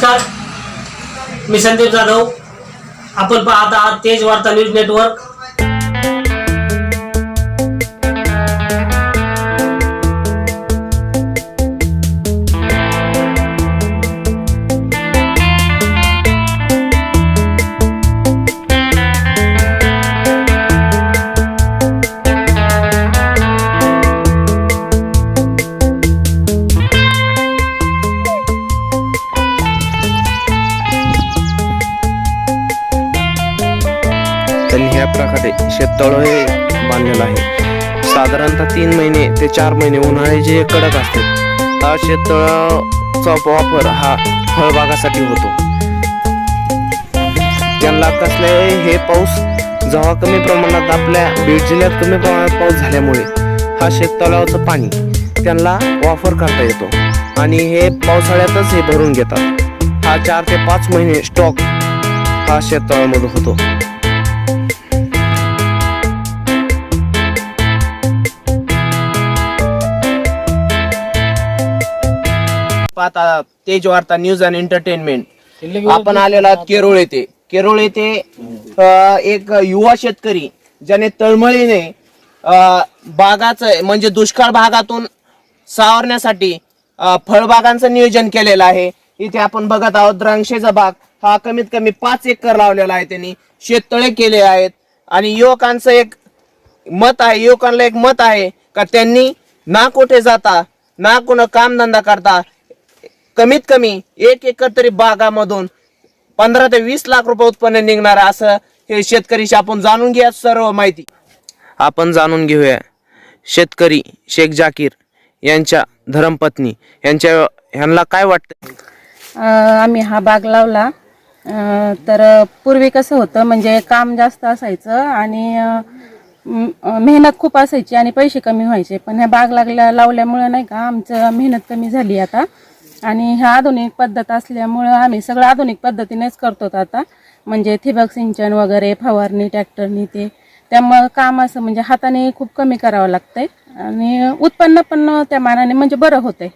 नमस्कार, मी संदीप जाधव. आपण पाहत आहात तेज वार्ता न्यूज नेटवर्क. त्यांनी ह्या प्रकारे शेततळ हे बांधलेलं आहे. साधारणतः 3 महिने ते 4 महिने उन्हाळे जे कडक असतात, हा शेततळाचा वापर हा फळबागासाठी होतो. त्यांना कसले हे पाऊस जेव्हा कमी प्रमाणात आपल्या बीड जिल्ह्यात कमी प्रमाणात पाऊस झाल्यामुळे हा शेततळाचं पाणी त्यांना वापर करता येतो आणि हे पावसाळ्यातच हे भरून घेतात. हा 4 ते 5 महिने स्टॉक हा शेततळामध्ये होतो. पाहता तेज वार्ता न्यूज अँड एंटरटेनमेंट. आपण आलेलो आहोत केरोळ येथे. केरोळ येथे एक युवा शेतकरी ज्याने तळमळीने बागाचं म्हणजे दुष्काळ भागातून सावरण्यासाठी फळबागांचं नियोजन केलेलं आहे. इथे आपण बघत आहोत द्राक्षेचा बाग हा कमीत कमी 5 एकर लावलेला आहे. त्यांनी शेततळे केले आहेत आणि युवकांचं एक मत आहे, युवकांना एक मत आहे का त्यांनी ना कुठे जाता ना कोण कामधंदा करता कमीत कमी 1 एकर तरी बागामधून 15 ते 20 लाख रुपये उत्पन्न निघणार असं हे शेतकरीशी आपण जाणून घ्या सर्व माहिती. आपण जाणून घेऊया शेतकरी शेख जाकीर यांच्या धर्मपत्नी ह्यांना काय वाटतं. आम्ही हा बाग लावला तर पूर्वी कसं होतं म्हणजे काम जास्त असायचं आणि मेहनत खूप असायची आणि पैसे कमी व्हायचे. पण ह्या बाग लावल्यामुळं नाही का आमचं मेहनत कमी झाली आता आणि ह्या आधुनिक पद्धत असल्यामुळं आम्ही सगळं आधुनिक पद्धतीनेच करतो आता. म्हणजे ठिबक सिंचन वगैरे फवारणी ट्रॅक्टरनी ते, त्यामुळं काम असं म्हणजे हाताने खूप कमी करावं लागतंय आणि उत्पन्न पण त्या मानाने म्हणजे बरं होतंय.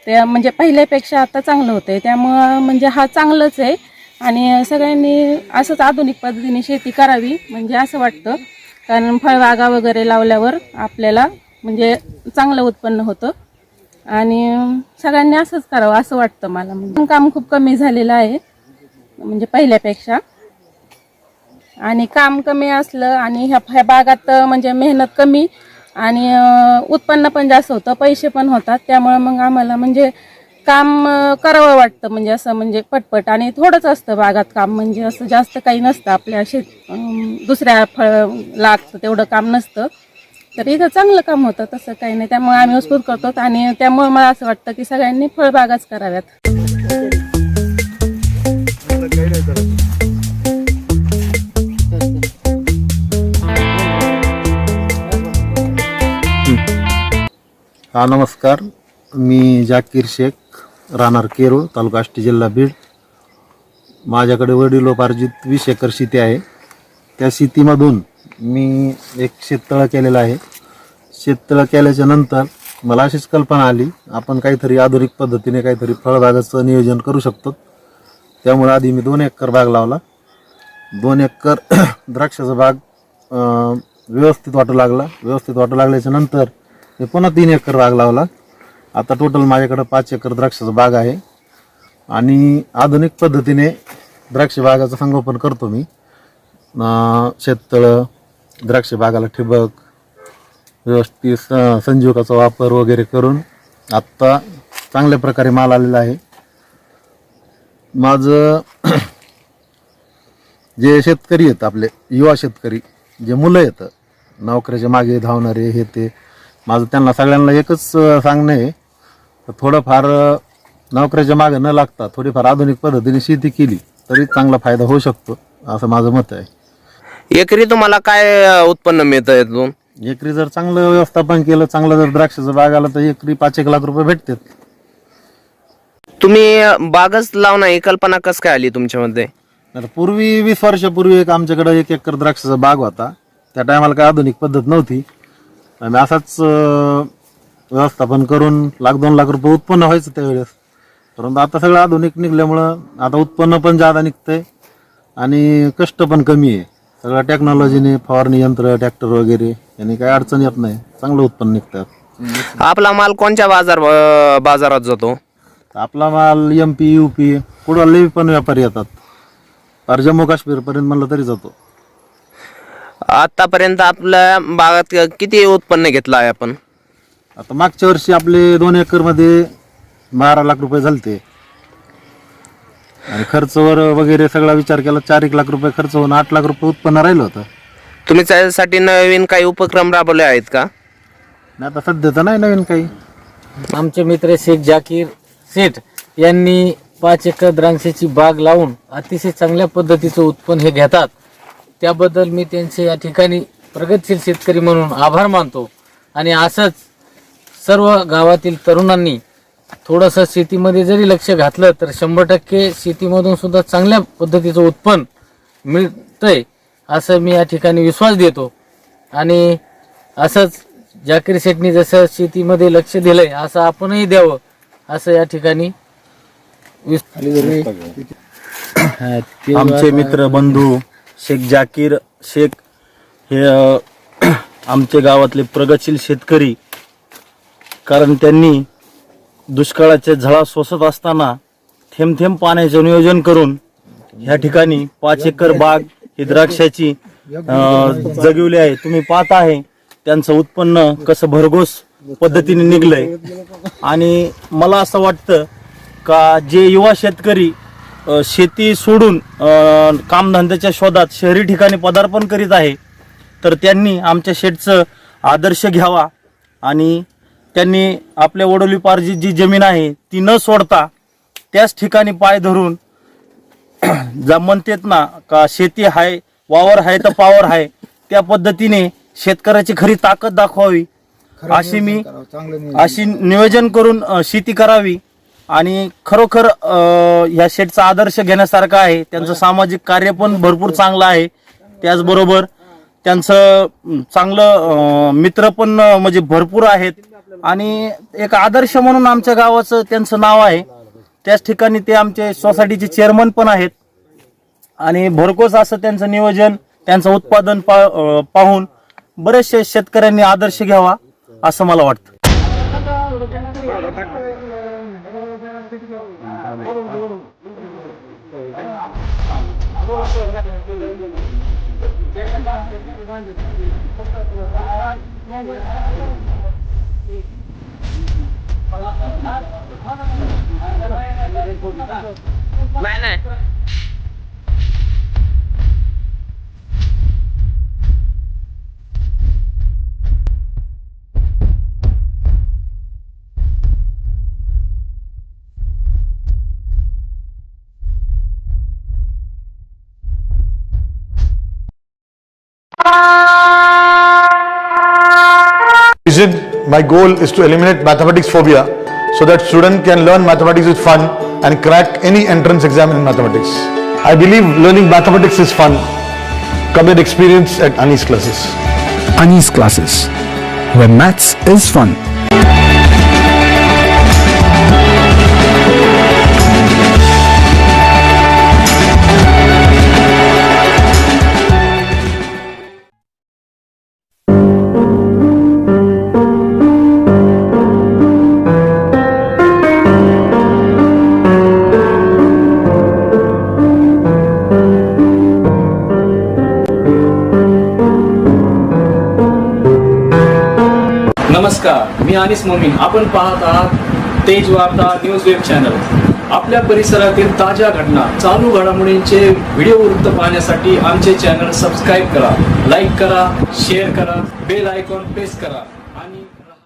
ते म्हणजे पहिल्यापेक्षा आता चांगलं होतंय. त्यामुळं म्हणजे हा चांगलंच आहे आणि सगळ्यांनी असंच आधुनिक पद्धतीने शेती करावी म्हणजे असं वाटतं. कारण फळबागा वगैरे लावल्यावर आपल्याला म्हणजे चांगलं उत्पन्न होतं आणि सगळ्यांनी असंच करावं असं वाटतं मला. म्हणजे काम खूप कमी झालेलं आहे म्हणजे पहिल्यापेक्षा आणि काम कमी असलं आणि ह्या बागात म्हणजे मेहनत कमी आणि उत्पन्न पण जास्त होतं, पैसे पण होतात. त्यामुळे मग आम्हाला म्हणजे काम करावं वाटतं म्हणजे असं म्हणजे पटपट आणि थोडंच असतं बागात काम म्हणजे असं जास्त काही नसतं. आपल्या दुसऱ्या फळ लागतं तेवढं काम नसतं. तर इथं चांगलं काम होतं तसं काही नाही. त्यामुळे आम्ही उत्स्फूर्त करतो आणि त्यामुळे मला असं वाटतं की सगळ्यांनी फळबागाच कराव्यात. हा नमस्कार, मी जाकीर शेख, राहणार केरोळ, तालुका आष्टी, जिल्हा बीड. माझ्याकडे वडिलोपार्जित 20 एकर शेती आहे. त्या शेतीमधून मी एक शेततळं केलेलं आहे. शेततळं केल्याच्या नंतर मला अशीच कल्पना आली, आपण काहीतरी आधुनिक पद्धतीने काहीतरी फळबागाचं नियोजन करू शकतो. त्यामुळे आधी मी 2 एकर बाग लावला. 2 एकर द्राक्षाचा बाग व्यवस्थित वाटू लागल्याच्या नंतर मी पुन्हा 3 एकर बाग लावला. आता टोटल माझ्याकडं 5 एकर द्राक्षाचा बाग आहे आणि आधुनिक पद्धतीने द्राक्ष बागाचं संगोपन करतो मी. शेततळं, द्राक्ष बागाला ठिबक, व्यवस्थित संजीवकाचा वापर वगैरे करून आत्ता चांगल्या प्रकारे माल आलेला आहे. माझं जे शेतकरी आहेत आपले युवा शेतकरी, जे मुलं येतं नोकरीच्या मागे धावणारे हे ते, माझं त्यांना सगळ्यांना एकच सांगणं आहे, थोडंफार नोकरीच्या मागे न लागता थोडीफार आधुनिक पद्धतीने शेती केली तरी चांगला फायदा होऊ शकतो असं माझं मत आहे. एकरी तुम्हाला काय उत्पन्न मिळतं यातून? एकरी जर चांगलं व्यवस्थापन केलं, चांगलं जर द्राक्षाचं बाग आलं तर एकरी 5-1 लाख रुपये भेटतात. तुम्ही बागच लावणं ही कल्पना कसं काय आली तुमच्यामध्ये? आता पूर्वी 20 वर्षापूर्वी एक आमच्याकडे 1 एकर द्राक्षाचा बाग होता. त्या टायमाला काय आधुनिक पद्धत नव्हती. आम्ही असाच व्यवस्थापन करून 1-2 लाख रुपये उत्पन्न व्हायचं त्यावेळेस. परंतु आता सगळं आधुनिक निघल्यामुळं आता उत्पन्न पण जादा निघतंय आणि कष्ट पण कमी आहे. सगळ्या टेक्नॉलॉजीने फवारणी यंत्र ट्रॅक्टर वगैरे यांनी काही अडचण येत नाही, चांगलं उत्पन्न निघतं. आपला माल कोणत्या बाजारात जातो? आपला माल MP UP पुढे पण व्यापारी येतात, फार जम्मू काश्मीर पर्यंत म्हणलं तरी जातो. आतापर्यंत आपल्या बागात किती उत्पन्न घेतलं आहे आपण? आता मागच्या वर्षी आपले 2 एकरमध्ये 12 लाख रुपये झालते आणि खर्चवर वगैरे सगळा विचार केला 4-1 लाख रुपये खर्च होऊन 8 लाख रुपये उत्पन्न राहिलं होतं. तुम्ही त्यासाठी नवीन काही उपक्रम राबवले आहेत का? नाही आता सध्या तर नाही नवीन काही. आमचे मित्र शेख जाकीर शेठ यांनी 5 एकर द्राक्षाची बाग लावून अतिशय चांगल्या पद्धतीचं उत्पन्न हे घेतात. त्याबद्दल मी त्यांचे या ठिकाणी प्रगतशील शेतकरी म्हणून आभार मानतो. आणि असंच सर्व गावातील तरुणांनी थोडंसं शेतीमध्ये जरी लक्ष घातलं तर 100% शेतीमधून सुद्धा चांगल्या पद्धतीचं उत्पन्न मिळतंय असं मी या ठिकाणी विश्वास देतो. आणि असंच जाकीर शेठनी जसं शेतीमध्ये लक्ष दिलंय असं आपणही द्यावं असं या ठिकाणी आमचे मित्र बंधू शेख जाकीर शेख हे आमच्या गावातले प्रगतशील शेतकरी, कारण त्यांनी दुष्काळाचे झळा सोसत असताना थेंब थेंब पाण्याचे नियोजन करून ह्या ठिकाणी 5 एकर बाग ही द्राक्षाची जगवली आहे. तुम्ही पाहत आहे त्यांचं उत्पन्न कसं भरघोस पद्धतीने निघलंय. आणि मला असं वाटतं का जे युवा शेतकरी शेती सोडून कामधंद्याच्या शोधात शहरी ठिकाणी पदार्पण करीत आहे तर त्यांनी आमच्या शेठचं आदर्श घ्यावा आणि त्यांनी आपल्या वडोलीपार्जित जी जमीन आहे ती न सोडता त्याच ठिकाणी पाय धरून म्हणतात ना का शेती हाय वावर हाय तर पावर हाय, त्या पद्धतीने शेतकऱ्याची खरी ताकद दाखवावी अशी नियोजन करून शेती करावी. आणि खरोखर ह्या शेठचा आदर्श घेण्यासारखा आहे. त्यांचं सामाजिक कार्य पण भरपूर चांगलं आहे. त्याचबरोबर त्यांचं चांगलं मित्र पण म्हणजे भरपूर आहेत आणि एक आदर्श म्हणून आमच्या गावाचं त्यांचं नाव आहे. त्याच ठिकाणी ते आमचे सोसायटीचे चेअरमन पण आहेत आणि भरघोस असं त्यांचं नियोजन त्यांचं उत्पादन पाहून बरेचसे शेतकऱ्यांनी आदर्श घ्यावा असं मला वाटतं. नाही My goal is to eliminate mathematics phobia so that students can learn mathematics with fun and crack any entrance exam in mathematics. I believe learning mathematics is fun. Come and experience at Ani's classes. Ani's classes, where maths is fun. नमस्कार, मी अनिस मोमीन. आपण पाहत आहात तेज वार्ता news web channel. आपल्या परिसरातील ताज्या घटना, चालू घडामोडींचे व्हिडिओ वृत्त पाहण्यासाठी आमचे चॅनल सबस्क्राईब करा, लाईक करा, शेअर करा, बेल आयकॉन प्रेस करा.